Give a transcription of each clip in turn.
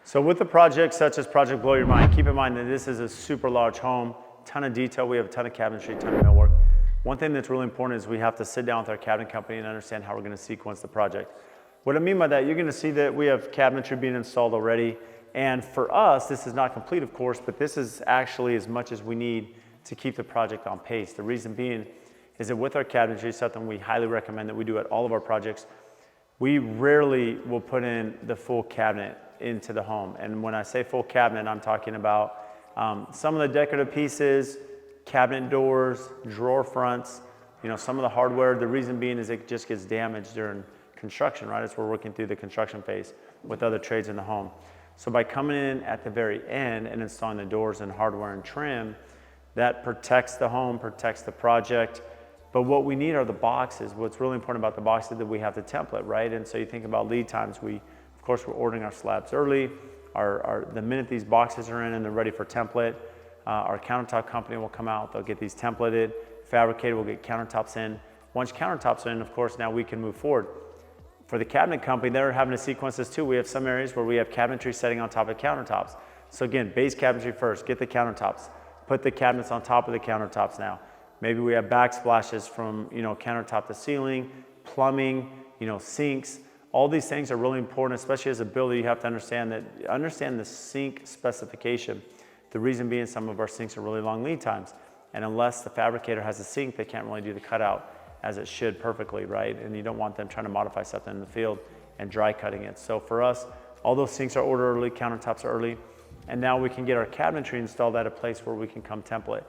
So with the project such as Project Blow Your Mind, keep in mind that this is a super large home, ton of detail. We have a ton of cabinetry, ton of millwork. One thing that's really important is we have to sit down with our cabinet company and understand how we're going to sequence the project. What I mean by that, you're going to see that we have cabinetry being installed already. And for us, this is not complete, of course, but this is actually as much as we need to keep the project on pace. The reason being is that with our cabinetry, something we highly recommend that we do at all of our projects, we rarely will put in the full cabinet into the home. And when I say full cabinet, I'm talking about some of the decorative pieces, cabinet doors, drawer fronts, some of the hardware. The reason being is it just gets damaged during construction, right? As we're working through the construction phase with other trades in the home. So by coming in at the very end and installing the doors and hardware and trim, that protects the home, protects the project. But what we need are the boxes. What's really important about the boxes is that we have the template, right? And so you think about lead times. Of course, we're ordering our slabs early. The minute these boxes are in and they're ready for template, our countertop company will come out. They'll get these templated, fabricated. We'll get countertops in. Once countertops are in, of course, now we can move forward. For the cabinet company, they're having to sequence this too. We have some areas where we have cabinetry setting on top of countertops. So again, base cabinetry first, get the countertops, put the cabinets on top of the countertops now. Maybe we have backsplashes from countertop to ceiling, plumbing, sinks. All these things are really important, especially as a builder. You have to understand the sink specification. The reason being some of our sinks are really long lead times. And unless the fabricator has a sink, they can't really do the cutout as it should perfectly, right? And you don't want them trying to modify something in the field and dry cutting it. So for us, all those sinks are ordered early, countertops are early, and now we can get our cabinetry installed at a place where we can come template.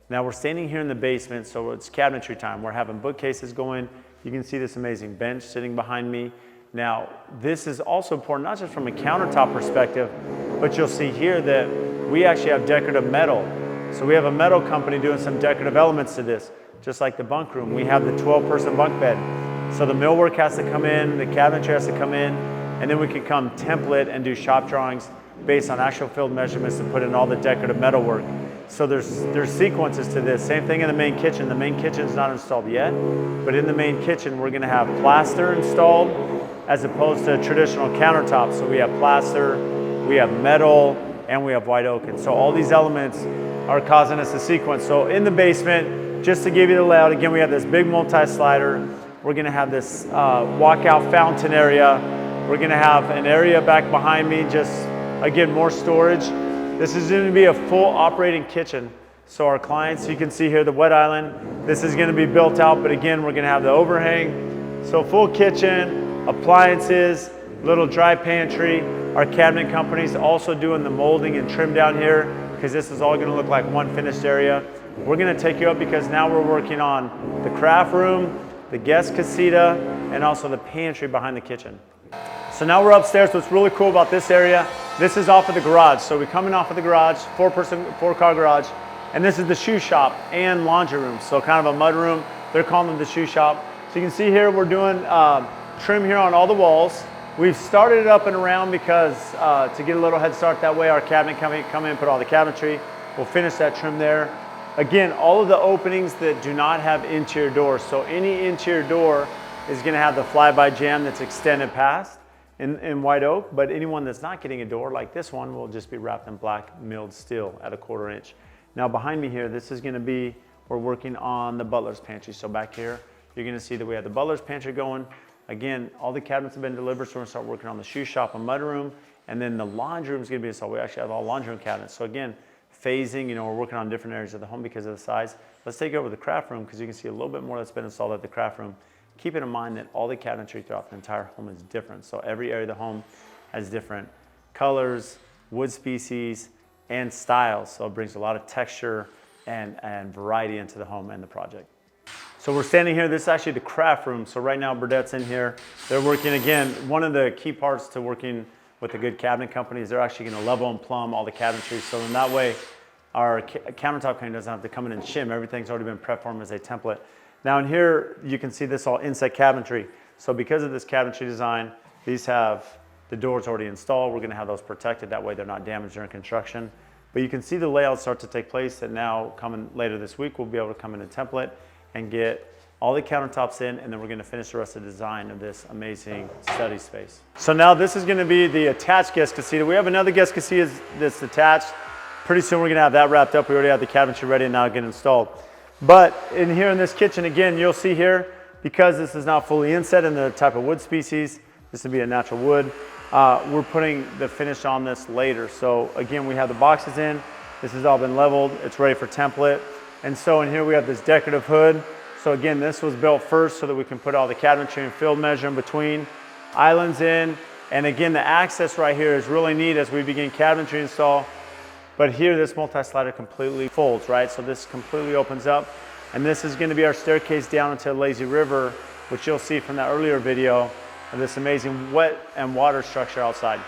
Now we're standing here in the basement, so it's cabinetry time. We're having bookcases going. You can see this amazing bench sitting behind me. Now, this is also important, not just from a countertop perspective, but you'll see here that we actually have decorative metal. So we have a metal company doing some decorative elements to this. Just like the bunk room, we have the 12-person bunk bed. So the millwork has to come in, the cabinetry has to come in, and then we can come template and do shop drawings based on actual field measurements to put in all the decorative metal work. So there's sequences to this. Same thing in the main kitchen. The main kitchen is not installed yet, but in the main kitchen, we're gonna have plaster installed as opposed to traditional countertops. So we have plaster, we have metal, and we have white oak. And so all these elements are causing us to sequence. So in the basement, just to give you the layout, again, we have this big multi-slider. We're gonna have this walkout fountain area. We're gonna have an area back behind me, just, again, more storage. This is gonna be a full operating kitchen. So our clients, you can see here the wet island. This is gonna be built out, but again, we're gonna have the overhang. So full kitchen, appliances, little dry pantry. Our cabinet company's also doing the molding and trim down here because this is all gonna look like one finished area. We're gonna take you up because now we're working on the craft room, the guest casita, and also the pantry behind the kitchen. So now we're upstairs. What's really cool about this area, this is off of the garage. So we're coming off of the garage, four-car garage, and this is the shoe shop and laundry room. So kind of a mud room. They're calling them the shoe shop. So you can see here we're doing trim here on all the walls. We've started it up and around because to get a little head start, that way our cabinet company come in and put all the cabinetry. We'll finish that trim there. Again, all of the openings that do not have interior doors. So any interior door is gonna have the fly-by jamb that's extended past in white oak, but anyone that's not getting a door like this one will just be wrapped in black milled steel at 1/4 inch. Now behind me here, this is gonna be, we're working on the butler's pantry. So back here, you're gonna see that we have the butler's pantry going. Again, all the cabinets have been delivered, so we're gonna start working on the shoe shop and mudroom, and then the laundry room is gonna be installed. We actually have all laundry room cabinets. So again, phasing, we're working on different areas of the home because of the size. Let's take over the craft room because you can see a little bit more that's been installed at the craft room. Keeping in mind that all the cabinetry throughout the entire home is different. So every area of the home has different colors, wood species, and styles. So it brings a lot of texture and variety into the home and the project. So we're standing here, this is actually the craft room. So right now Burdett's in here. They're working, again, one of the key parts to working with a good cabinet company is they're actually gonna level and plumb all the cabinetry. So in that way, our countertop company doesn't have to come in and shim. Everything's already been prepped for them as a template. Now in here, you can see this all inside cabinetry. So because of this cabinetry design, these have the doors already installed. We're gonna have those protected. That way they're not damaged during construction. But you can see the layout start to take place, that now coming later this week, we'll be able to come in and template and get all the countertops in, and then we're gonna finish the rest of the design of this amazing study space. So now this is gonna be the attached guest casita. We have another guest casita that's attached. Pretty soon we're gonna have that wrapped up. We already have the cabinetry ready and now getting installed. But in here in this kitchen, again, you'll see here, because this is not fully inset in the type of wood species, this would be a natural wood, we're putting the finish on this later. So again, we have the boxes in, this has all been leveled, it's ready for template. And so in here we have this decorative hood. So again, this was built first so that we can put all the cabinetry and field measure in between, islands in, and again, the access right here is really neat as we begin cabinetry install. But here, this multi-slider completely folds, right? So this completely opens up, and this is gonna be our staircase down into the lazy river, which you'll see from that earlier video of this amazing wet and water structure outside.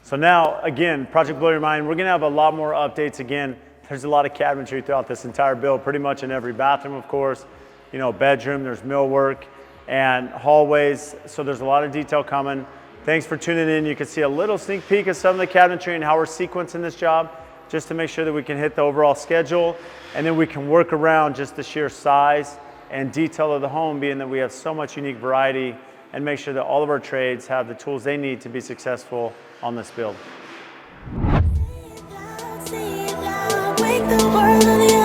So now, again, Project Blow Your Mind, we're gonna have a lot more updates. Again, there's a lot of cabinetry throughout this entire build, pretty much in every bathroom, of course. You know, bedroom, there's millwork and hallways. So there's a lot of detail coming. Thanks for tuning in. You can see a little sneak peek of some of the cabinetry and how we're sequencing this job, just to make sure that we can hit the overall schedule, and then we can work around just the sheer size and detail of the home, being that we have so much unique variety, and make sure that all of our trades have the tools they need to be successful on this build. The world on the